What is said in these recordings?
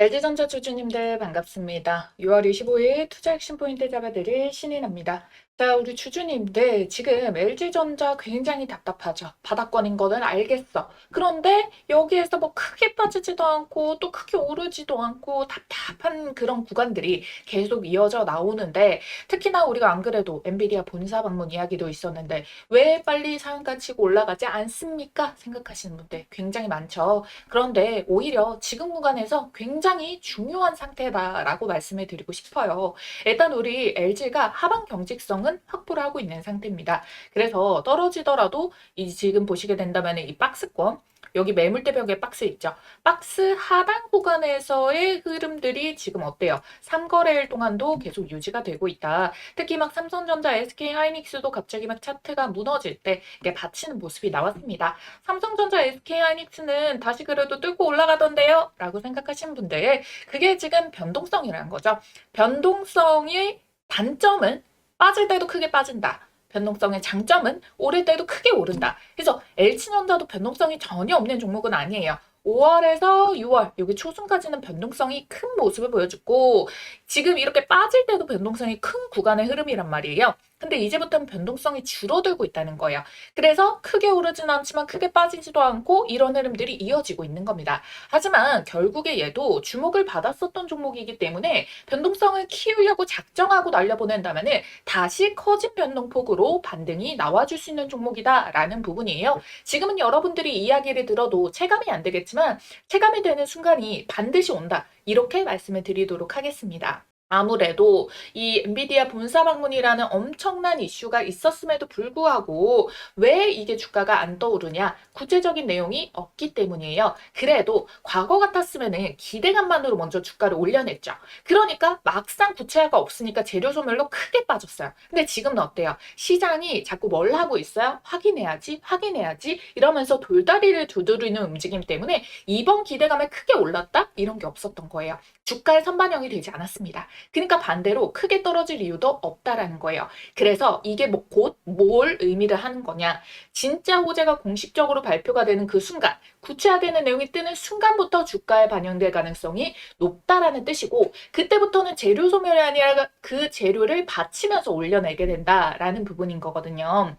LG전자 주주님들 반갑습니다. 6월 25일 투자 핵심 포인트 잡아드릴 신인입니다. 자, 우리 주주님들 지금 LG전자 굉장히 답답하죠. 바닥권인 거는 알겠어. 그런데 여기에서 뭐 크게 빠지지도 않고 또 크게 오르지도 않고 답답한 그런 구간들이 계속 이어져 나오는데 특히나 우리가 안 그래도 엔비디아 본사 방문 이야기도 있었는데 왜 빨리 상한가 치고 올라가지 않습니까? 생각하시는 분들 굉장히 많죠. 그런데 오히려 지금 구간에서 굉장히 중요한 상태다라고 말씀을 드리고 싶어요. 일단 우리 LG가 하방 경직성은 확보를 하고 있는 상태입니다. 그래서 떨어지더라도 이 지금 보시게 된다면 이 박스권 여기 매물대 벽에 박스 있죠. 박스 하단 구간에서의 흐름들이 지금 어때요? 3거래일 동안도 계속 유지가 되고 있다. 특히 막 삼성전자, SK하이닉스도 갑자기 막 차트가 무너질 때 이게 받치는 모습이 나왔습니다. 삼성전자, SK하이닉스는 다시 그래도 뚫고 올라가던데요? 라고 생각하시는 분들, 그게 지금 변동성이라는 거죠. 변동성의 단점은 빠질 때도 크게 빠진다. 변동성의 장점은 오를 때도 크게 오른다. 그래서 LG전자도 변동성이 전혀 없는 종목은 아니에요. 5월에서 6월 여기 초순까지는 변동성이 큰 모습을 보여줬고 지금 이렇게 빠질 때도 변동성이 큰 구간의 흐름이란 말이에요. 근데 이제부터는 변동성이 줄어들고 있다는 거예요. 그래서 크게 오르진 않지만 크게 빠지지도 않고 이런 흐름들이 이어지고 있는 겁니다. 하지만 결국에 얘도 주목을 받았었던 종목이기 때문에 변동성을 키우려고 작정하고 날려보낸다면 다시 커진 변동폭으로 반등이 나와줄 수 있는 종목이다라는 부분이에요. 지금은 여러분들이 이야기를 들어도 체감이 안 되겠지만 체감이 되는 순간이 반드시 온다. 이렇게 말씀을 드리도록 하겠습니다. 아무래도 이 엔비디아 본사 방문이라는 엄청난 이슈가 있었음에도 불구하고 왜 이게 주가가 안 떠오르냐? 구체적인 내용이 없기 때문이에요. 그래도 과거 같았으면은 기대감만으로 먼저 주가를 올려냈죠. 그러니까 막상 구체화가 없으니까 재료 소멸로 크게 빠졌어요. 근데 지금은 어때요? 시장이 자꾸 뭘 하고 있어요? 확인해야지, 확인해야지 이러면서 돌다리를 두드리는 움직임 때문에 이번 기대감에 크게 올랐다? 이런 게 없었던 거예요. 주가에 선반영이 되지 않았습니다. 그러니까 반대로 크게 떨어질 이유도 없다라는 거예요. 그래서 이게 뭐 곧 뭘 의미를 하는 거냐. 진짜 호재가 공식적으로 발표가 되는 그 순간, 구체화되는 내용이 뜨는 순간부터 주가에 반영될 가능성이 높다라는 뜻이고 그때부터는 재료 소멸이 아니라 그 재료를 받치면서 올려내게 된다라는 부분인 거거든요.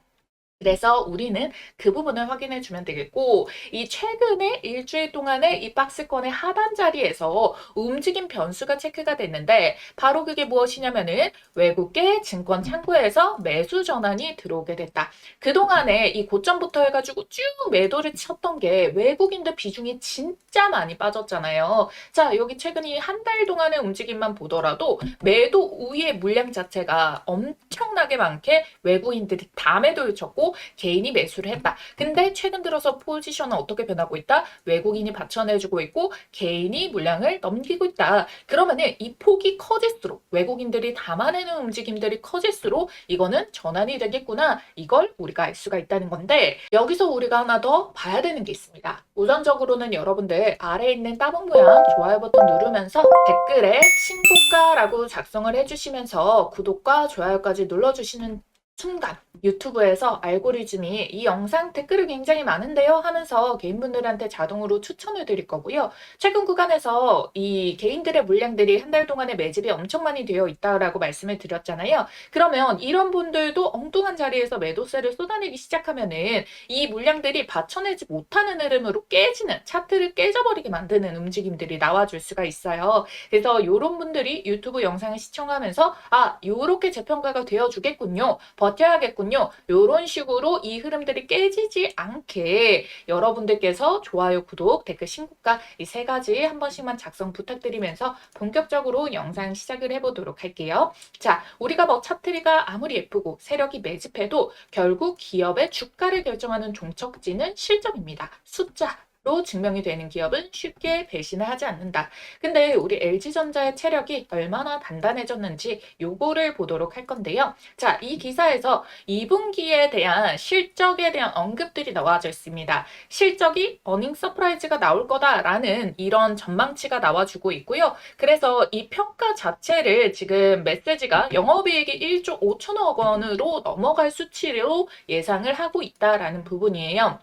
그래서 우리는 그 부분을 확인해 주면 되겠고 이 최근에 일주일 동안의 이 박스권의 하단 자리에서 움직임 변수가 체크가 됐는데 바로 그게 무엇이냐면은 외국계 증권 창구에서 매수 전환이 들어오게 됐다. 그동안에 이 고점부터 해가지고 쭉 매도를 쳤던 게 외국인들 비중이 진짜 많이 빠졌잖아요. 자, 여기 최근 이 한 달 동안의 움직임만 보더라도 매도 우위의 물량 자체가 엄청나게 많게 외국인들이 다 매도를 쳤고 개인이 매수를 했다. 근데 최근 들어서 포지션은 어떻게 변하고 있다? 외국인이 받쳐내주고 있고 개인이 물량을 넘기고 있다. 그러면은 이 폭이 커질수록 외국인들이 담아내는 움직임들이 커질수록 이거는 전환이 되겠구나. 이걸 우리가 알 수가 있다는 건데 여기서 우리가 하나 더 봐야 되는 게 있습니다. 우선적으로는 여러분들 아래에 있는 따봉 모양 좋아요 버튼 누르면서 댓글에 신고가라고 작성을 해주시면서 구독과 좋아요까지 눌러주시는 순간 유튜브에서 알고리즘이 이 영상 댓글이 굉장히 많은데요 하면서 개인분들한테 자동으로 추천을 드릴 거고요. 최근 구간에서 이 개인들의 물량들이 한 달 동안에 매집이 엄청 많이 되어 있다라고 말씀을 드렸잖아요. 그러면 이런 분들도 엉뚱한 자리에서 매도세를 쏟아내기 시작하면은 이 물량들이 받쳐내지 못하는 흐름으로 깨지는 차트를 깨져버리게 만드는 움직임들이 나와줄 수가 있어요. 그래서 이런 분들이 유튜브 영상을 시청하면서 아, 요렇게 재평가가 되어주겠군요. 버텨야겠군요. 이런 식으로 이 흐름들이 깨지지 않게 여러분들께서 좋아요, 구독, 댓글, 신고가 이 세 가지 한 번씩만 작성 부탁드리면서 본격적으로 영상 시작을 해보도록 할게요. 자, 우리가 뭐 차트리가 아무리 예쁘고 세력이 매집해도 결국 기업의 주가를 결정하는 종척지는 실적입니다. 숫자. 로 증명이 되는 기업은 쉽게 배신을 하지 않는다. 근데 우리 LG전자의 체력이 얼마나 단단해졌는지 요거를 보도록 할 건데요. 자, 이 기사에서 2분기에 대한 실적에 대한 언급들이 나와져 있습니다. 실적이 어닝 서프라이즈가 나올 거다라는 이런 전망치가 나와주고 있고요. 그래서 이 평가 자체를 지금 메시지가 영업이익이 1조 5천억 원으로 넘어갈 수치로 예상을 하고 있다라는 부분이에요.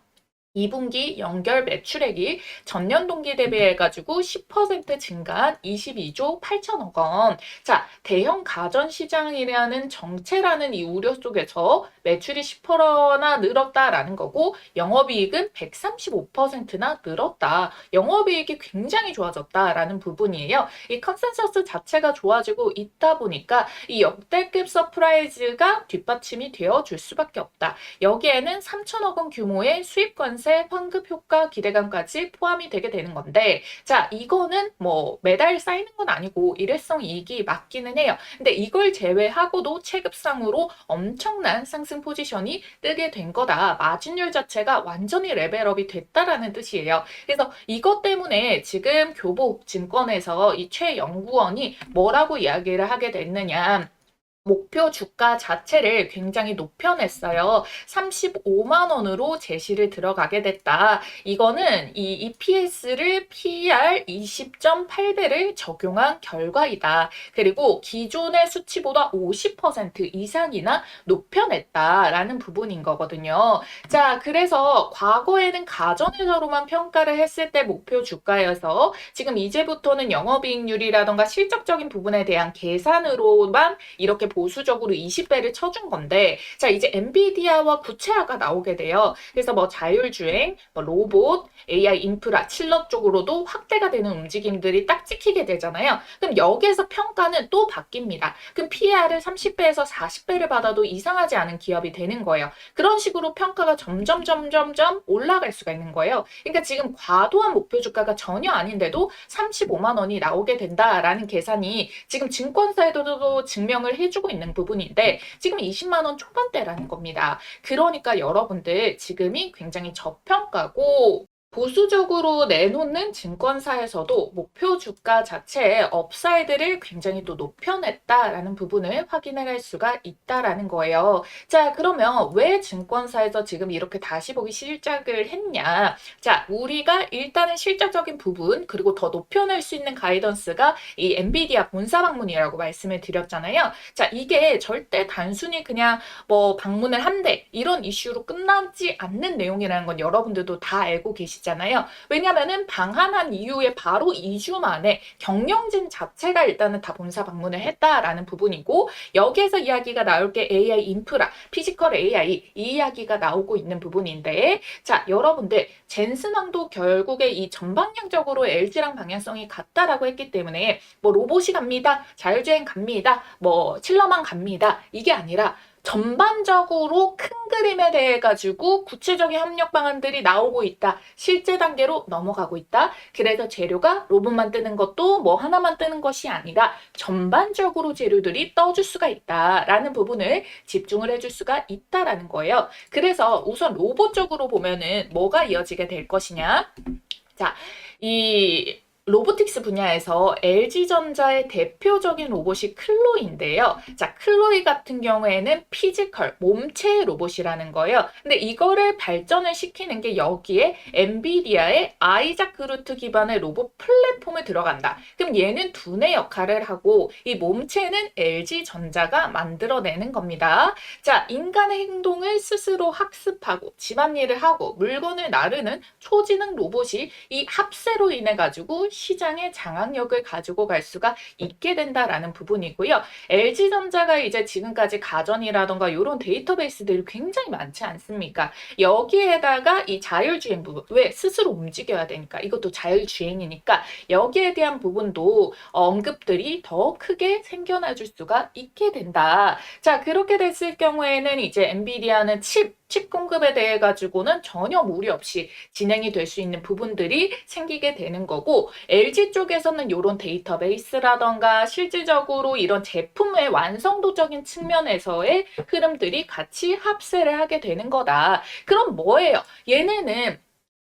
2분기 연결 매출액이 전년 동기 대비해가지고 10% 증가한 22조 8천억 원. 자, 대형 가전 시장이라는 정체라는 이 우려 속에서 매출이 10%나 늘었다라는 거고, 영업이익은 135%나 늘었다. 영업이익이 굉장히 좋아졌다라는 부분이에요. 이 컨센서스 자체가 좋아지고 있다 보니까 이 역대급 서프라이즈가 뒷받침이 되어 줄 수밖에 없다. 여기에는 3천억 원 규모의 수입 관세 환급 효과 기대감까지 포함이 되게 되는 건데, 자, 이거는 뭐 매달 쌓이는 건 아니고 일회성 이익이 맞기는 해요. 근데 이걸 제외하고도 체급상으로 엄청난 상승 포지션이 뜨게 된 거다. 마진율 자체가 완전히 레벨업이 됐다라는 뜻이에요. 그래서 이것 때문에 지금 교보증권에서 이 최 연구원이 뭐라고 이야기를 하게 됐느냐. 목표 주가 자체를 굉장히 높여냈어요. 35만 원으로 제시를 들어가게 됐다. 이거는 이 EPS를 PER 20.8배를 적용한 결과이다. 그리고 기존의 수치보다 50% 이상이나 높여냈다라는 부분인 거거든요. 자, 그래서 과거에는 가전회사로만 평가를 했을 때 목표 주가여서 지금 이제부터는 영업이익률이라던가 실적적인 부분에 대한 계산으로만 이렇게 보수적으로 20배를 쳐준 건데, 자, 이제 엔비디아와 구체화가 나오게 돼요. 그래서 뭐 자율주행, 뭐 로봇, AI 인프라, 칠러 쪽으로도 확대가 되는 움직임들이 딱 찍히게 되잖아요. 그럼 여기에서 평가는 또 바뀝니다. 그럼 PER을 30배에서 40배를 받아도 이상하지 않은 기업이 되는 거예요. 그런 식으로 평가가 점점 올라갈 수가 있는 거예요. 그러니까 지금 과도한 목표 주가가 전혀 아닌데도 35만 원이 나오게 된다라는 계산이 지금 증권사에도 증명을 해주고 있는 부분인데, 지금 20만 원 초반대라는 겁니다. 그러니까 여러분들 지금이 굉장히 저평가고 보수적으로 내놓는 증권사에서도 목표 주가 자체의 업사이드를 굉장히 또 높여냈다라는 부분을 확인을 할 수가 있다라는 거예요. 자, 그러면 왜 증권사에서 지금 이렇게 다시 보기 시작을 했냐? 자, 우리가 일단은 실질적인 부분, 그리고 더 높여낼 수 있는 가이던스가 이 엔비디아 본사 방문이라고 말씀을 드렸잖아요. 자, 이게 절대 단순히 그냥 뭐 방문을 한대 이런 이슈로 끝나지 않는 내용이라는 건 여러분들도 다 알고 계시잖아요. 왜냐면은 방한한 이후에 바로 2주 만에 경영진 자체가 일단은 다 본사 방문을 했다라는 부분이고, 여기에서 이야기가 나올 게 AI 인프라, 피지컬 AI 이 이야기가 나오고 있는 부분인데, 자, 여러분들 젠슨왕도 결국에 이 전방향적으로 LG랑 방향성이 같다라고 했기 때문에 뭐 로봇이 갑니다, 자율주행 갑니다, 뭐 칠러만 갑니다, 이게 아니라 전반적으로 큰 그림에 대해 가지고 구체적인 협력 방안들이 나오고 있다. 실제 단계로 넘어가고 있다. 그래서 재료가 로봇만 뜨는 것도 뭐 하나만 뜨는 것이 아니라 전반적으로 재료들이 떠줄 수가 있다라는 부분을 집중을 해줄 수가 있다라는 거예요. 그래서 우선 로봇 쪽으로 보면은 뭐가 이어지게 될 것이냐? 자, 이 로보틱스 분야에서 LG전자의 대표적인 로봇이 클로이인데요. 자, 클로이 같은 경우에는 피지컬, 몸체 로봇이라는 거예요. 근데 이거를 발전을 시키는 게 여기에 엔비디아의 아이작 그루트 기반의 로봇 플랫폼에 들어간다. 그럼 얘는 두뇌 역할을 하고 이 몸체는 LG전자가 만들어내는 겁니다. 자, 인간의 행동을 스스로 학습하고 집안일을 하고 물건을 나르는 초지능 로봇이 이 합세로 인해 가지고 시장의 장악력을 가지고 갈 수가 있게 된다라는 부분이고요. LG전자가 이제 지금까지 가전이라던가 이런 데이터베이스들이 굉장히 많지 않습니까? 여기에다가 이 자율주행 부분, 왜 스스로 움직여야 되니까, 이것도 자율주행이니까 여기에 대한 부분도 언급들이 더 크게 생겨나줄 수가 있게 된다. 자, 그렇게 됐을 경우에는 이제 엔비디아는 칩 공급에 대해 가지고는 전혀 무리 없이 진행이 될 수 있는 부분들이 생기게 되는 거고, LG 쪽에서는 이런 데이터베이스라던가 실질적으로 이런 제품의 완성도적인 측면에서의 흐름들이 같이 합세를 하게 되는 거다. 그럼 뭐예요? 얘네는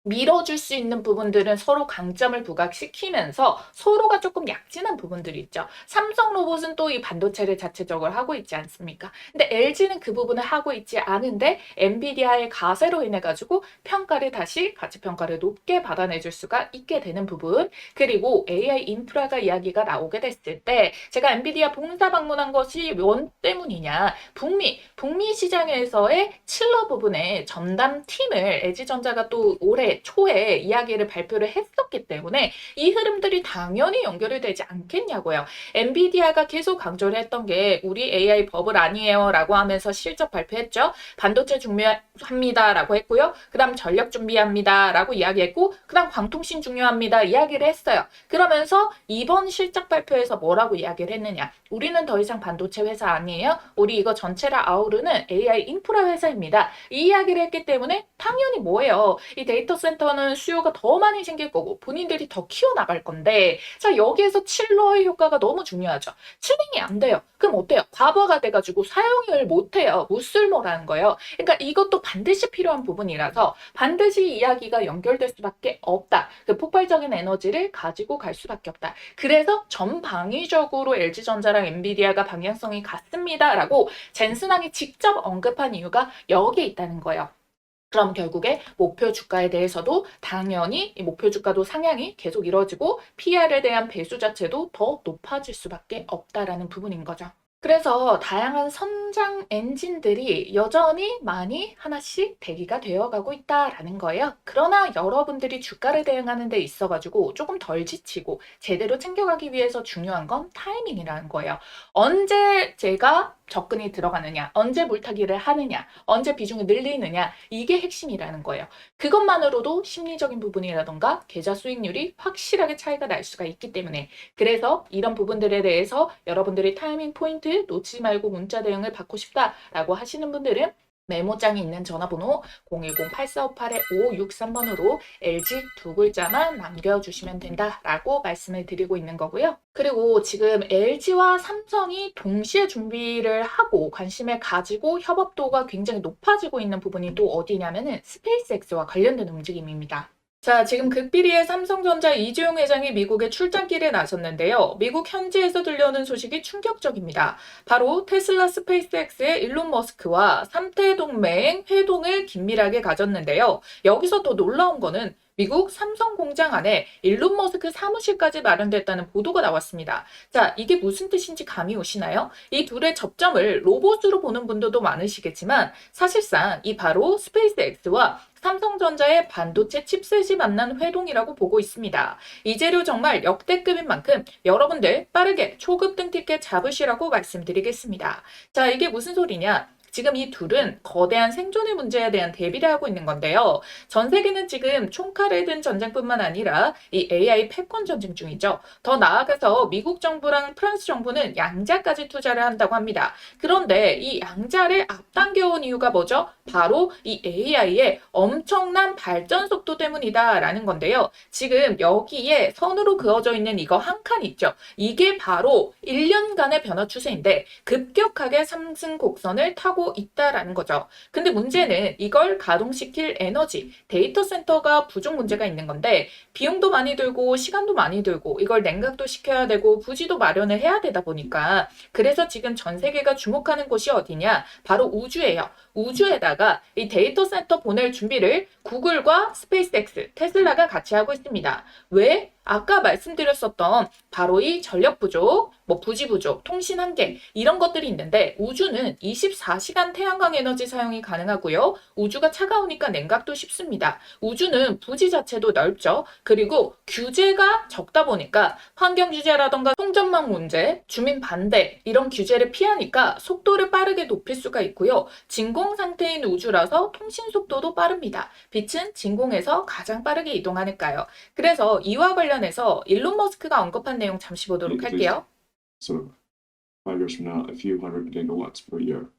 밀어줄 수 있는 부분들은 서로 강점을 부각시키면서 서로가 조금 약진한 부분들이 있죠. 삼성 로봇은 또 이 반도체를 자체적으로 하고 있지 않습니까? 근데 LG는 그 부분을 하고 있지 않은데 엔비디아의 가세로 인해 가지고 평가를 다시 가치 평가를 높게 받아내줄 수가 있게 되는 부분. 그리고 AI 인프라가 이야기가 나오게 됐을 때 제가 엔비디아 본사 방문한 것이 뭔 때문이냐? 북미 시장에서의 칠러 부분에 전담 팀을 LG전자가 또 올해 초에 이야기를 발표를 했었기 때문에 이 흐름들이 당연히 연결이 되지 않겠냐고요. 엔비디아가 계속 강조를 했던 게 우리 AI 버블 아니에요 라고 하면서 실적 발표했죠. 반도체 중요합니다 라고 했고요. 그 다음 전력 준비합니다 라고 이야기했고 그 다음 광통신 중요합니다 이야기를 했어요. 그러면서 이번 실적 발표에서 뭐라고 이야기를 했느냐. 우리는 더 이상 반도체 회사 아니에요. 우리 이거 전체를 아우르는 AI 인프라 회사입니다. 이 이야기를 했기 때문에 당연히 뭐예요. 이 데이터 센터는 수요가 더 많이 생길 거고 본인들이 더 키워나갈 건데 자 여기에서 칠러의 효과가 너무 중요하죠. 칠링이 안 돼요. 그럼 어때요? 과부하가 돼가지고 사용을 못해요. 무쓸모라는 거예요. 그러니까 이것도 반드시 필요한 부분이라서 반드시 이야기가 연결될 수밖에 없다. 그 폭발적인 에너지를 가지고 갈 수밖에 없다. 그래서 전방위적으로 LG전자랑 엔비디아가 방향성이 같습니다라고 젠슨항이 직접 언급한 이유가 여기에 있다는 거예요. 그럼 결국에 목표 주가에 대해서도 당연히 이 목표 주가도 상향이 계속 이루어지고 PR에 대한 배수 자체도 더 높아질 수밖에 없다라는 부분인 거죠. 그래서 다양한 성장 엔진들이 여전히 많이 하나씩 대기가 되어가고 있다라는 거예요. 그러나 여러분들이 주가를 대응하는 데 있어가지고 조금 덜 지치고 제대로 챙겨가기 위해서 중요한 건 타이밍이라는 거예요. 언제 제가 접근이 들어가느냐, 언제 물타기를 하느냐, 언제 비중을 늘리느냐, 이게 핵심이라는 거예요. 그것만으로도 심리적인 부분이라던가 계좌 수익률이 확실하게 차이가 날 수가 있기 때문에 그래서 이런 부분들에 대해서 여러분들이 타이밍 포인트 놓치지 말고 문자 대응을 받고 싶다라고 하시는 분들은 메모장에 있는 전화번호 010-8458-5563번으로 LG 두 글자만 남겨주시면 된다라고 말씀을 드리고 있는 거고요. 그리고 지금 LG와 삼성이 동시에 준비를 하고 관심을 가지고 협업도가 굉장히 높아지고 있는 부분이 또 어디냐면은 스페이스X와 관련된 움직임입니다. 자, 지금 극비리의 삼성전자 이재용 회장이 미국에 출장길에 나섰는데요. 미국 현지에서 들려오는 소식이 충격적입니다. 바로 테슬라 스페이스X의 일론 머스크와 3태 동맹 회동을 긴밀하게 가졌는데요. 여기서 더 놀라운 거는 미국 삼성 공장 안에 일론 머스크 사무실까지 마련됐다는 보도가 나왔습니다. 자, 이게 무슨 뜻인지 감이 오시나요? 이 둘의 접점을 로봇으로 보는 분들도 많으시겠지만 사실상 이 바로 스페이스X와 삼성전자의 반도체 칩셋이 만난 회동이라고 보고 있습니다. 이 재료 정말 역대급인 만큼 여러분들 빠르게 초급등 티켓 잡으시라고 말씀드리겠습니다. 자, 이게 무슨 소리냐? 지금 이 둘은 거대한 생존의 문제에 대한 대비를 하고 있는 건데요. 전 세계는 지금 총칼을 든 전쟁뿐만 아니라 이 AI 패권 전쟁 중이죠. 더 나아가서 미국 정부랑 프랑스 정부는 양자까지 투자를 한다고 합니다. 그런데 이 양자를 앞당겨온 이유가 뭐죠? 바로 이 AI의 엄청난 발전 속도 때문이다라는 건데요. 지금 여기에 선으로 그어져 있는 이거 한 칸 있죠. 이게 바로 1년간의 변화 추세인데 급격하게 상승 곡선을 타고 있다라는 거죠. 근데 문제는 이걸 가동시킬 에너지, 데이터 센터가 부족 문제가 있는 건데 비용도 많이 들고 시간도 많이 들고 이걸 냉각도 시켜야 되고 부지도 마련을 해야 되다 보니까 그래서 지금 전 세계가 주목하는 곳이 어디냐? 바로 우주예요. 우주에다가 이 데이터 센터 보낼 준비를 구글과 스페이스X, 테슬라가 같이 하고 있습니다. 왜? 아까 말씀드렸었던 바로 이 전력 부족, 부지 부족, 통신 한계 이런 것들이 있는데 우주는 24시간 태양광 에너지 사용이 가능하고요. 우주가 차가우니까 냉각도 쉽습니다. 우주는 부지 자체도 넓죠. 그리고 규제가 적다 보니까 환경 규제라던가 통전망 문제, 주민 반대 이런 규제를 피하니까 속도를 빠르게 높일 수가 있고요. 진공 상태인 우주라서 통신 속도도 빠릅니다. 빛은 진공에서 가장 빠르게 이동하니까요. 그래서 이와 관련해서 일론 머스크가 언급한 내용 잠시 보도록 할게요. So 5 years from now, a few hundred gigawatts per year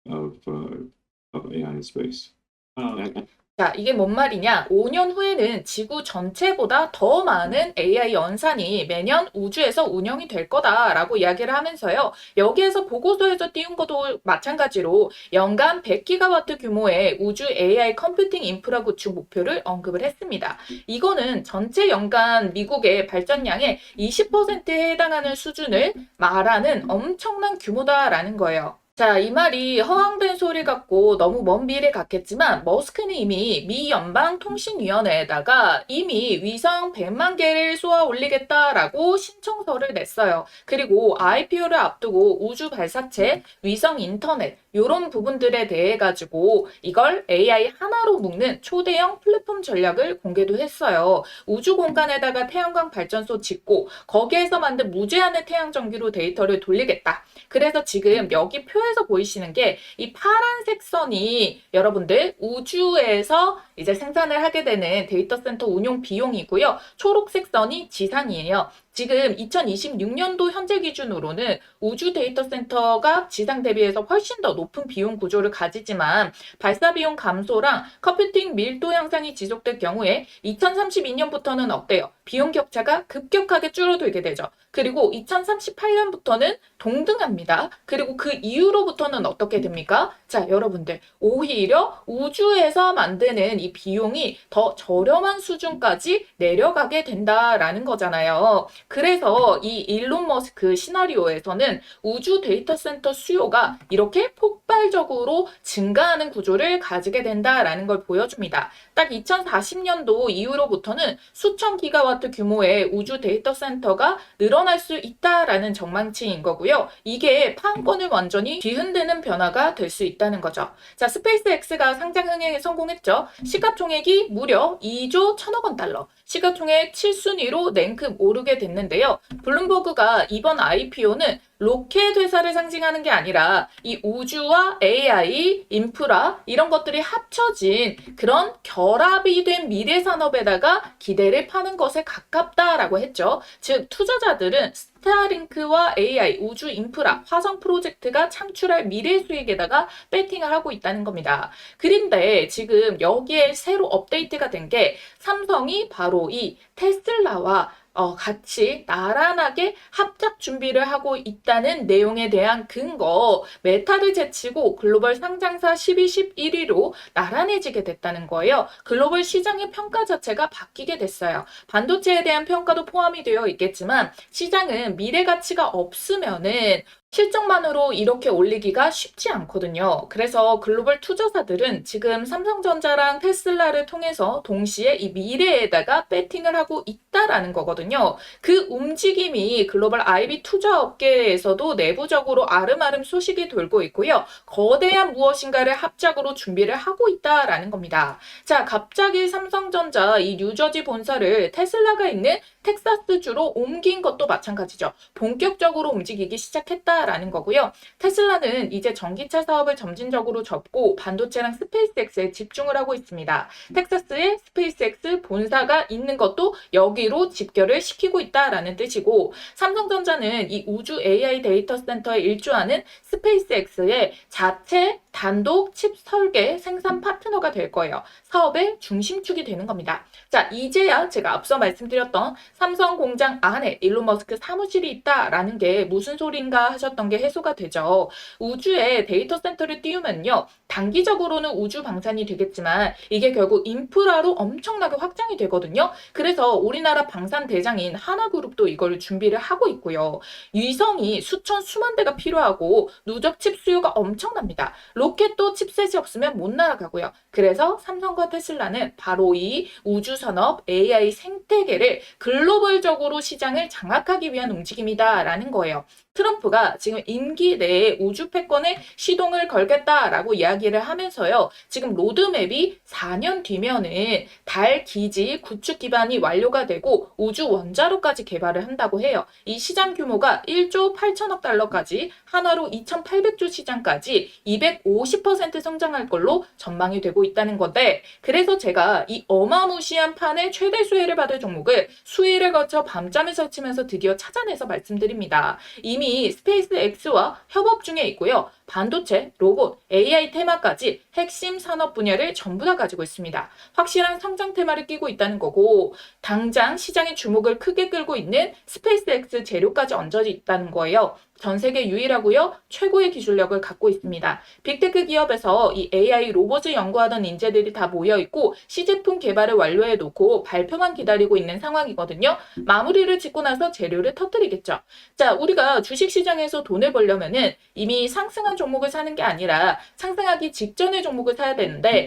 of AI in space. And 자, 이게 뭔 말이냐? 5년 후에는 지구 전체보다 더 많은 AI 연산이 매년 우주에서 운영이 될 거다라고 이야기를 하면서요. 여기에서 보고서에서 띄운 것도 마찬가지로 연간 100기가와트 규모의 우주 AI 컴퓨팅 인프라 구축 목표를 언급을 했습니다. 이거는 전체 연간 미국의 발전량의 20%에 해당하는 수준을 말하는 엄청난 규모다라는 거예요. 자, 이 말이 허황된 소리 같고 너무 먼 미래 같겠지만 머스크는 이미 미 연방통신위원회에다가 이미 위성 100만 개를 쏘아 올리겠다라고 신청서를 냈어요. 그리고 IPO를 앞두고 우주 발사체, 위성 인터넷 이런 부분들에 대해 가지고 이걸 AI 하나로 묶는 초대형 플랫폼 전략을 공개도 했어요. 우주 공간에다가 태양광 발전소 짓고 거기에서 만든 무제한의 태양 전기로 데이터를 돌리겠다. 그래서 지금 여기 표에서 보이시는 게 이 파란색 선이 여러분들 우주에서 이제 생산을 하게 되는 데이터 센터 운용 비용이고요. 초록색 선이 지상이에요. 지금 2026년도 현재 기준으로는 우주 데이터 센터가 지상 대비해서 훨씬 더 높은 비용 구조를 가지지만 발사 비용 감소랑 컴퓨팅 밀도 향상이 지속될 경우에 2032년부터는 어때요? 비용 격차가 급격하게 줄어들게 되죠. 그리고 2038년부터는 동등합니다. 그리고 그 이후로부터는 어떻게 됩니까? 자, 여러분들, 오히려 우주에서 만드는 이 비용이 더 저렴한 수준까지 내려가게 된다라는 거잖아요. 그래서 이 일론 머스크 시나리오에서는 우주 데이터 센터 수요가 이렇게 폭발적으로 증가하는 구조를 가지게 된다라는 걸 보여줍니다. 딱 2040년도 이후로부터는 수천 기가와트 규모의 우주 데이터 센터가 늘어날 수 있다라는 전망치인 거고요. 이게 판권을 완전히 뒤흔드는 변화가 될 수 있다는 거죠. 자, 스페이스X가 상장 흥행에 성공했죠. 시가총액이 무려 2조 1천억 원 달러. 시가총액 7순위로 랭크 오르게 됐는데요. 블룸버그가 이번 IPO는 로켓 회사를 상징하는 게 아니라 이 우주와 AI, 인프라 이런 것들이 합쳐진 그런 결합이 된 미래 산업에다가 기대를 파는 것에 가깝다라고 했죠. 즉 투자자들은 스타링크와 AI, 우주 인프라, 화성 프로젝트가 창출할 미래 수익에다가 배팅을 하고 있다는 겁니다. 그런데 지금 여기에 새로 업데이트가 된 게 삼성이 바로 이 테슬라와 같이 나란하게 합작 준비를 하고 있다는 내용에 대한 근거, 메타를 제치고 글로벌 상장사 12, 11위로 나란해지게 됐다는 거예요. 글로벌 시장의 평가 자체가 바뀌게 됐어요. 반도체에 대한 평가도 포함이 되어 있겠지만 시장은 미래 가치가 없으면은 실적만으로 이렇게 올리기가 쉽지 않거든요. 그래서 글로벌 투자사들은 지금 삼성전자랑 테슬라를 통해서 동시에 이 미래에다가 배팅을 하고 있다라는 거거든요. 그 움직임이 글로벌 IB 투자 업계에서도 내부적으로 아름아름 소식이 돌고 있고요. 거대한 무엇인가를 합작으로 준비를 하고 있다라는 겁니다. 자, 갑자기 삼성전자 이 뉴저지 본사를 테슬라가 있는 텍사스주로 옮긴 것도 마찬가지죠. 본격적으로 움직이기 시작했다라는 거고요. 테슬라는 이제 전기차 사업을 점진적으로 접고 반도체랑 스페이스X에 집중을 하고 있습니다. 텍사스에 스페이스X 본사가 있는 것도 여기로 집결을 시키고 있다라는 뜻이고 삼성전자는 이 우주 AI 데이터 센터에 일조하는 스페이스X의 자체 단독 칩 설계 생산 파트너가 될 거예요. 사업의 중심축이 되는 겁니다. 자, 이제야 제가 앞서 말씀드렸던 삼성 공장 안에 일론 머스크 사무실이 있다라는 게 무슨 소린가 하셨던 게 해소가 되죠. 우주에 데이터 센터를 띄우면요. 단기적으로는 우주 방산이 되겠지만 이게 결국 인프라로 엄청나게 확장이 되거든요. 그래서 우리나라 방산 대장인 하나그룹도 이걸 준비를 하고 있고요. 위성이 수천 수만 대가 필요하고 누적 칩 수요가 엄청납니다. 로켓도 칩셋이 없으면 못 날아가고요. 그래서 삼성과 테슬라는 바로 이 우주산업 AI 생태계를 글로벌적으로 시장을 장악하기 위한 움직임이다라는 거예요. 트럼프가 지금 임기 내에 우주 패권에 시동을 걸겠다라고 이야기를 하면서요. 지금 로드맵이 4년 뒤면은 달 기지 구축 기반이 완료가 되고 우주 원자로까지 개발을 한다고 해요. 이 시장 규모가 1조 8천억 달러까지 한화로 2,800조 시장까지 250% 성장할 걸로 전망이 되고 있다는 건데 그래서 제가 이 어마무시한 판의 최대 수혜를 받을 종목을 수일을 거쳐 밤잠을 설치면서 드디어 찾아내서 말씀드립니다. 이미 이미 스페이스X와 협업 중에 있고요. 반도체, 로봇, AI 테마까지 핵심 산업 분야를 전부 다 가지고 있습니다. 확실한 성장 테마를 끼고 있다는 거고 당장 시장의 주목을 크게 끌고 있는 스페이스X 재료까지 얹어져 있다는 거예요. 전 세계 유일하고요. 최고의 기술력을 갖고 있습니다. 빅테크 기업에서 이 AI 로봇을 연구하던 인재들이 다 모여 있고 시제품 개발을 완료해 놓고 발표만 기다리고 있는 상황이거든요. 마무리를 짓고 나서 재료를 터뜨리겠죠. 자, 우리가 주식시장에서 돈을 벌려면은 이미 상승한 종목을 사는 게 아니라 상승하기 직전의 종목을 사야 되는데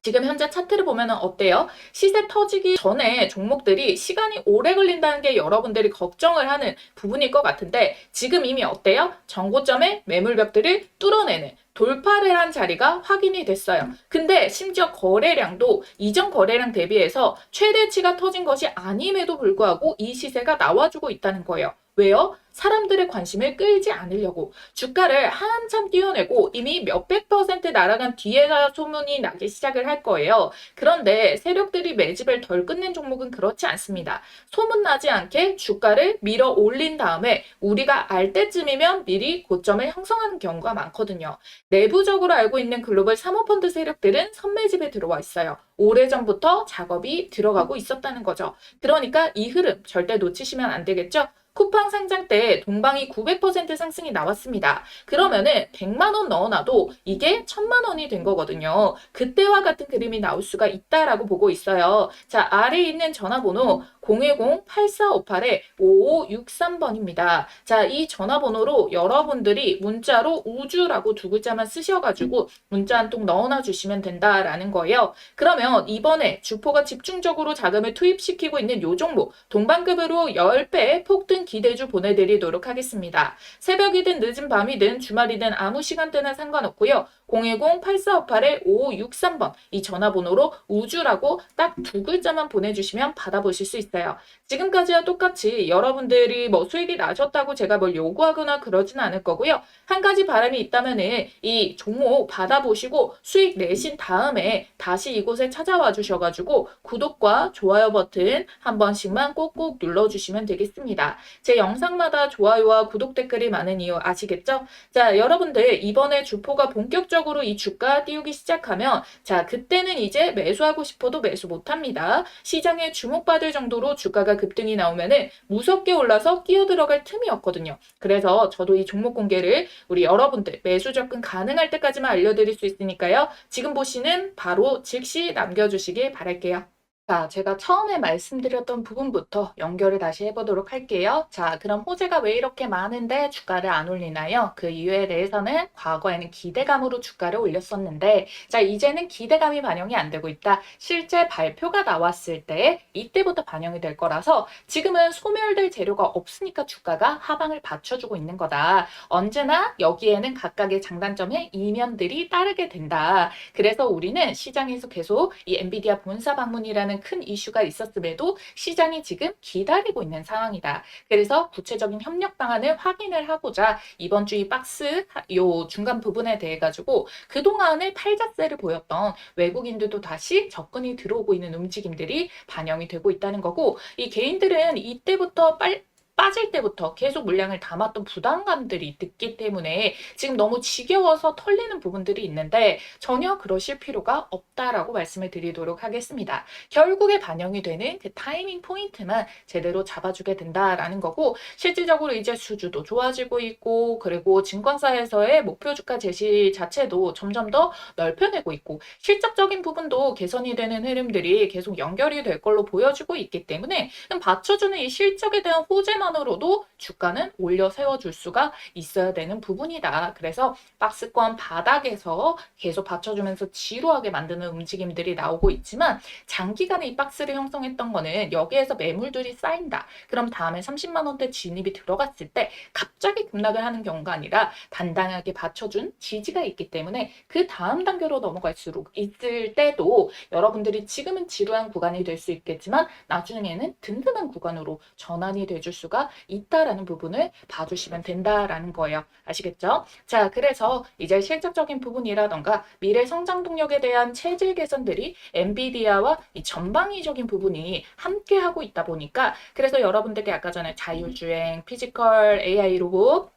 지금 현재 차트를 보면 어때요? 시세 터지기 전에 종목들이 시간이 오래 걸린다는 게 여러분들이 걱정을 하는 부분일 것 같은데 지금 이미 어때요? 정고점의 매물벽들을 뚫어내는 돌파를 한 자리가 확인이 됐어요. 근데 심지어 거래량도 이전 거래량 대비해서 최대치가 터진 것이 아님에도 불구하고 이 시세가 나와주고 있다는 거예요. 왜요? 사람들의 관심을 끌지 않으려고 주가를 한참 띄워내고 이미 몇백 % 날아간 뒤에야 소문이 나기 시작을 할 거예요. 그런데 세력들이 매집을 덜 끝낸 종목은 그렇지 않습니다. 소문나지 않게 주가를 밀어 올린 다음에 우리가 알 때쯤이면 미리 고점을 형성하는 경우가 많거든요. 내부적으로 알고 있는 글로벌 사모펀드 세력들은 선매집에 들어와 있어요. 오래전부터 작업이 들어가고 있었다는 거죠. 그러니까 이 흐름 절대 놓치시면 안 되겠죠? 쿠팡 상장 때 동방이 900% 상승이 나왔습니다. 그러면은 100만 원 넣어놔도 이게 1000만 원이 된 거거든요. 그때와 같은 그림이 나올 수가 있다라고 보고 있어요. 자, 아래에 있는 전화번호 010-8458-5563번입니다. 자, 이 전화번호로 여러분들이 문자로 우주라고 두 글자만 쓰셔가지고 문자 한 통 넣어놔 주시면 된다라는 거예요. 그러면 이번에 주포가 집중적으로 자금을 투입시키고 있는 요 종목 동반급으로 10배 폭등 기대주 보내드리도록 하겠습니다. 새벽이든 늦은 밤이든 주말이든 아무 시간대나 상관없고요. 010-8458-5563번 이 전화번호로 우주라고 딱 두 글자만 보내주시면 받아보실 수 있어요. 지금까지와 똑같이 여러분들이 뭐 수익이 나셨다고 제가 뭘 요구하거나 그러진 않을 거고요. 한 가지 바람이 있다면은 이 종목 받아보시고 수익 내신 다음에 다시 이곳에 찾아와 주셔가지고 구독과 좋아요 버튼 한 번씩만 꼭꼭 눌러주시면 되겠습니다. 제 영상마다 좋아요와 구독 댓글이 많은 이유 아시겠죠? 자, 여러분들 이번에 주포가 본격적으로 이 주가 띄우기 시작하면 자, 그때는 이제 매수하고 싶어도 매수 못합니다. 시장에 주목받을 정도로 주가가 급등이 나오면은 무섭게 올라서 끼어들어갈 틈이 없거든요. 그래서 저도 이 종목 공개를 우리 여러분들 매수 접근 가능할 때까지만 알려드릴 수 있으니까요. 지금 보시는 바로 즉시 남겨주시길 바랄게요. 자, 제가 처음에 말씀드렸던 부분부터 연결을 다시 해보도록 할게요. 자, 그럼 호재가 왜 이렇게 많은데 주가를 안 올리나요? 그 이유에 대해서는 과거에는 기대감으로 주가를 올렸었는데, 자, 이제는 기대감이 반영이 안 되고 있다. 실제 발표가 나왔을 때 이때부터 반영이 될 거라서 지금은 소멸될 재료가 없으니까 주가가 하방을 받쳐주고 있는 거다. 언제나 여기에는 각각의 장단점의 이면들이 따르게 된다. 그래서 우리는 시장에서 계속 이 엔비디아 본사 방문이라는 큰 이슈가 있었음에도 시장이 지금 기다리고 있는 상황이다. 그래서 구체적인 협력 방안을 확인을 하고자 이번 주 이 박스 요 중간 부분에 대해 가지고 그동안의 팔자세를 보였던 외국인들도 다시 접근이 들어오고 있는 움직임들이 반영이 되고 있다는 거고 이 개인들은 이때부터 빠질 때부터 계속 물량을 담았던 부담감들이 있기 때문에 지금 너무 지겨워서 털리는 부분들이 있는데 전혀 그러실 필요가 없다라고 말씀을 드리도록 하겠습니다. 결국에 반영이 되는 그 타이밍 포인트만 제대로 잡아주게 된다라는 거고 실질적으로 이제 수주도 좋아지고 있고 그리고 증권사에서의 목표 주가 제시 자체도 점점 더 넓혀내고 있고 실적적인 부분도 개선이 되는 흐름들이 계속 연결이 될 걸로 보여지고 있기 때문에 받쳐주는 이 실적에 대한 호재만으로도 주가는 올려 세워줄 수가 있어야 되는 부분이다. 그래서 박스권 바닥에서 계속 받쳐주면서 지루하게 만드는 움직임들이 나오고 있지만 장기간에 이 박스를 형성했던 거는 여기에서 매물들이 쌓인다. 그럼 다음에 30만 원대 진입이 들어갔을 때 갑자기 급락을 하는 경우가 아니라 단단하게 받쳐준 지지가 있기 때문에 그 다음 단계로 넘어갈수록 있을 때도 여러분들이 지금은 지루한 구간이 될 수 있겠지만 나중에는 든든한 구간으로 전환이 돼줄 수가 수가 있다라는 부분을 봐주시면 된다라는 거예요. 아시겠죠? 자, 그래서 이제 실질적인 부분이라던가 미래 성장 동력에 대한 체질 개선들이 엔비디아와 이 전방위적인 부분이 함께 하고 있다 보니까 그래서 여러분들께 아까 전에 자율주행, 피지컬 AI 로봇,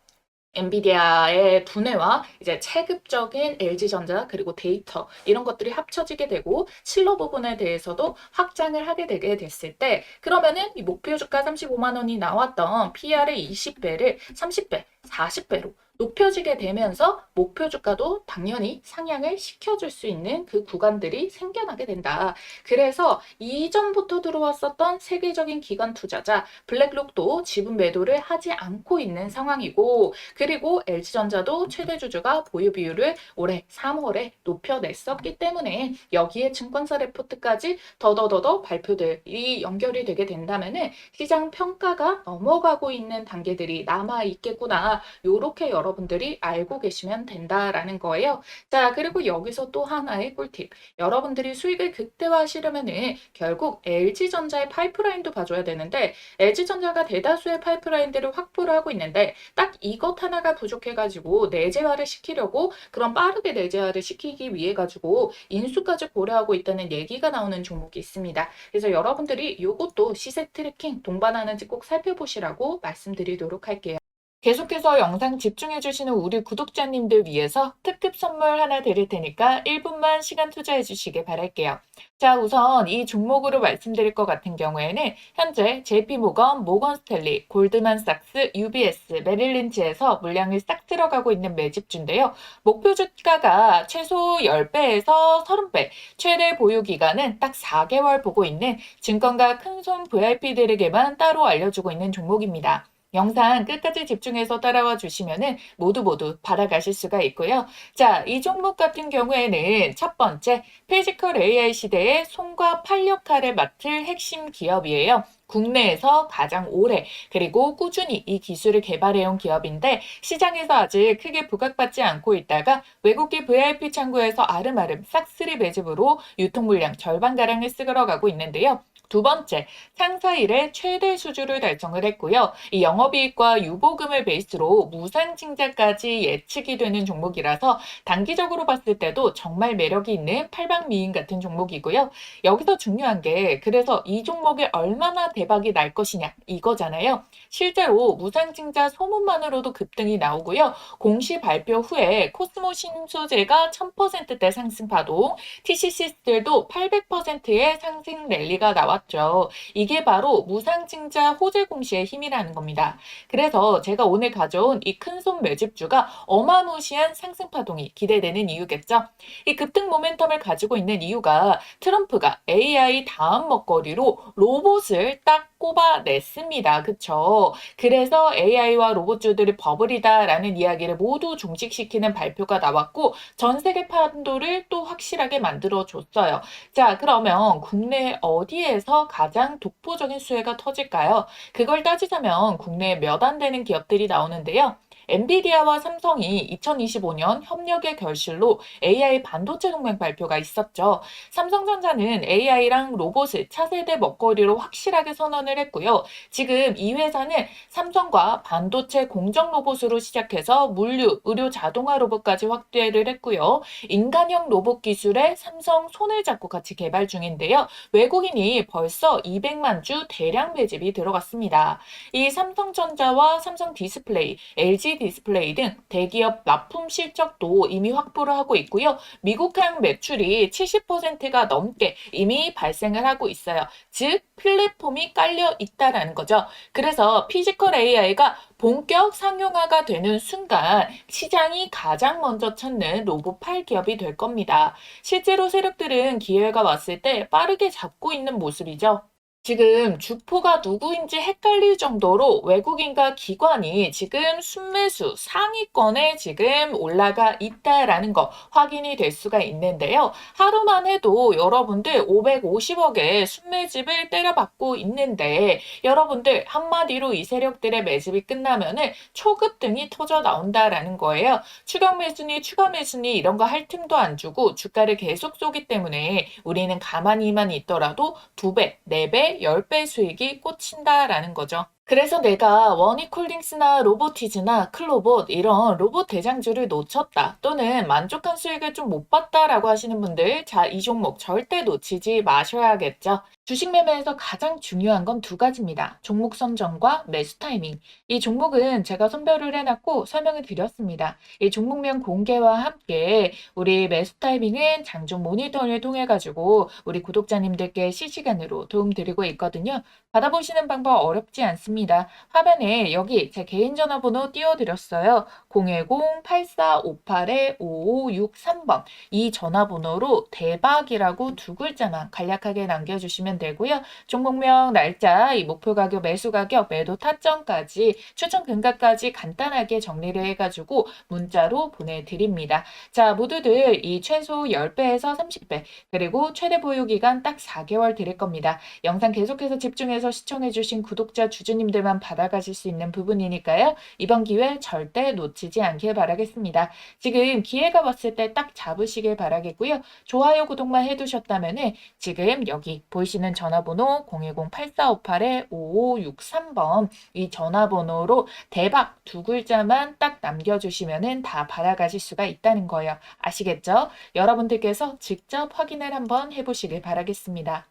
엔비디아의 두뇌와 이제 체급적인 LG전자 그리고 데이터 이런 것들이 합쳐지게 되고 실러 부분에 대해서도 확장을 하게 되게 됐을 때 그러면은 이 목표 주가 35만 원이 나왔던 PR의 20배를 30배, 40배로 높여지게 되면서 목표 주가도 당연히 상향을 시켜줄 수 있는 그 구간들이 생겨나게 된다. 그래서 이전부터 들어왔었던 세계적인 기관 투자자 블랙록도 지분 매도를 하지 않고 있는 상황이고 그리고 LG전자도 최대 주주가 보유 비율을 올해 3월에 높여냈었기 때문에 여기에 증권사 레포트까지 더더더더 발표들이 연결이 되게 된다면은 시장 평가가 넘어가고 있는 단계들이 남아 있겠구나. 요렇게 여러분들이 알고 계시면 된다라는 거예요. 자, 그리고 여기서 또 하나의 꿀팁. 여러분들이 수익을 극대화하시려면은 결국 LG전자의 파이프라인도 봐줘야 되는데 LG전자가 대다수의 파이프라인들을 확보를 하고 있는데 딱 이것 하나가 부족해가지고 내재화를 시키려고 그런 빠르게 내재화를 시키기 위해 가지고 인수까지 고려하고 있다는 얘기가 나오는 종목이 있습니다. 그래서 여러분들이 이것도 시세 트래킹 동반하는지 꼭 살펴보시라고 말씀드리도록 할게요. 계속해서 영상 집중해주시는 우리 구독자님들 위해서 특급 선물 하나 드릴 테니까 1분만 시간 투자해 주시길 바랄게요. 자, 우선 이 종목으로 말씀드릴 것 같은 경우에는 현재 JP모건, 모건스탠리, 골드만삭스, UBS, 메릴린치에서 물량이 싹 들어가고 있는 매집주인데요. 목표 주가가 최소 10배에서 30배, 최대 보유 기간은 딱 4개월 보고 있는 증권가 큰손 VIP들에게만 따로 알려주고 있는 종목입니다. 영상 끝까지 집중해서 따라와 주시면은 모두 받아가실 수가 있고요. 자, 이 종목 같은 경우에는 첫 번째, 피지컬 AI 시대의 손과 팔 역할을 맡을 핵심 기업이에요. 국내에서 가장 오래 그리고 꾸준히 이 기술을 개발해온 기업인데 시장에서 아직 크게 부각받지 않고 있다가 외국계 VIP 창구에서 아름아름 싹쓸이 매집으로 유통 물량 절반가량을 쓸어가고 있는데요. 두 번째, 상사 일의 최대 수주를 달성을 했고요. 이 영업이익과 유보금을 베이스로 무상증자까지 예측이 되는 종목이라서 단기적으로 봤을 때도 정말 매력이 있는 팔방미인 같은 종목이고요. 여기서 중요한 게 그래서 이 종목이 얼마나 대박이 날 것이냐 이거잖아요. 실제로 무상증자 소문만으로도 급등이 나오고요. 공시 발표 후에 코스모 신소재가 1000%대 상승 파동, TCC들도 800%의 상승 랠리가 나왔죠. 이게 바로 무상증자 호재 공시의 힘이라는 겁니다. 그래서 제가 오늘 가져온 이 큰손 매집주가 어마무시한 상승 파동이 기대되는 이유겠죠. 이 급등 모멘텀을 가지고 있는 이유가 트럼프가 AI 다음 먹거리로 로봇을 딱 꼽아냈습니다. 그쵸? 그래서 AI와 로봇주들이 버블이다라는 이야기를 모두 종식시키는 발표가 나왔고 전 세계 판도를 또 확실하게 만들어줬어요. 자, 그러면 국내 어디에서 가장 독보적인 수혜가 터질까요? 그걸 따지자면 국내에 몇 안 되는 기업들이 나오는데요. 엔비디아와 삼성이 2025년 협력의 결실로 AI 반도체 동맹 발표가 있었죠. 삼성전자는 AI랑 로봇을 차세대 먹거리로 확실하게 선언을 했고요. 지금 이 회사는 삼성과 반도체 공정 로봇으로 시작해서 물류, 의료 자동화 로봇까지 확대를 했고요. 인간형 로봇 기술에 삼성 손을 잡고 같이 개발 중인데요. 외국인이 벌써 200만 주 대량 매집이 들어갔습니다. 이 삼성전자와 삼성 디스플레이, LG 디스플레이 등 대기업 납품 실적도 이미 확보를 하고 있고요. 미국행 매출이 70%가 넘게 이미 발생을 하고 있어요. 즉 플랫폼이 깔려 있다라는 거죠. 그래서 피지컬 AI가 본격 상용화가 되는 순간 시장이 가장 먼저 찾는 로봇8 기업이 될 겁니다. 실제로 세력들은 기회가 왔을 때 빠르게 잡고 있는 모습이죠. 지금 주포가 누구인지 헷갈릴 정도로 외국인과 기관이 지금 순매수 상위권에 지금 올라가 있다라는 거 확인이 될 수가 있는데요. 하루만 해도 여러분들 550억의 순매집을 때려받고 있는데 여러분들 한마디로 이 세력들의 매집이 끝나면은 초급등이 터져 나온다라는 거예요. 추격 매수니 추가 매수니 이런 거 할 틈도 안 주고 주가를 계속 쏘기 때문에 우리는 가만히만 있더라도 2배, 4배, 10배 수익이 꽂힌다라는 거죠. 그래서 내가 워니콜딩스나 로보티즈나 클로봇 이런 로봇 대장주를 놓쳤다 또는 만족한 수익을 좀 못 봤다라고 하시는 분들, 자, 이 종목 절대 놓치지 마셔야겠죠. 주식 매매에서 가장 중요한 건 두 가지입니다. 종목 선정과 매수 타이밍. 이 종목은 제가 선별을 해놨고 설명을 드렸습니다. 이 종목명 공개와 함께 우리 매수 타이밍은 장중 모니터를 통해 가지고 우리 구독자님들께 실시간으로 도움드리고 있거든요. 받아보시는 방법 어렵지 않습니다. 화면에 여기 제 개인 전화번호 띄워드렸어요. 010-8458-5563번. 이 전화번호로 대박이라고 두 글자만 간략하게 남겨주시면 되고요. 종목명, 날짜, 이 목표 가격, 매수 가격, 매도 타점까지, 추천 금가까지 간단하게 정리를 해가지고 문자로 보내드립니다. 자, 모두들 이 최소 10배에서 30배, 그리고 최대 보유 기간 딱 4개월 드릴 겁니다. 영상 계속해서 집중해서 시청해주신 구독자 주주님들만 받아가실 수 있는 부분이니까요. 이번 기회 절대 놓치지 않길 바라겠습니다. 지금 기회가 왔을 때 딱 잡으시길 바라겠고요. 좋아요, 구독만 해두셨다면 지금 여기 보이시는 전화번호 010-8458-5563번 이 전화번호로 대박 두 글자만 딱 남겨주시면 다 받아가실 수가 있다는 거예요. 아시겠죠? 여러분들께서 직접 확인을 한번 해보시길 바라겠습니다.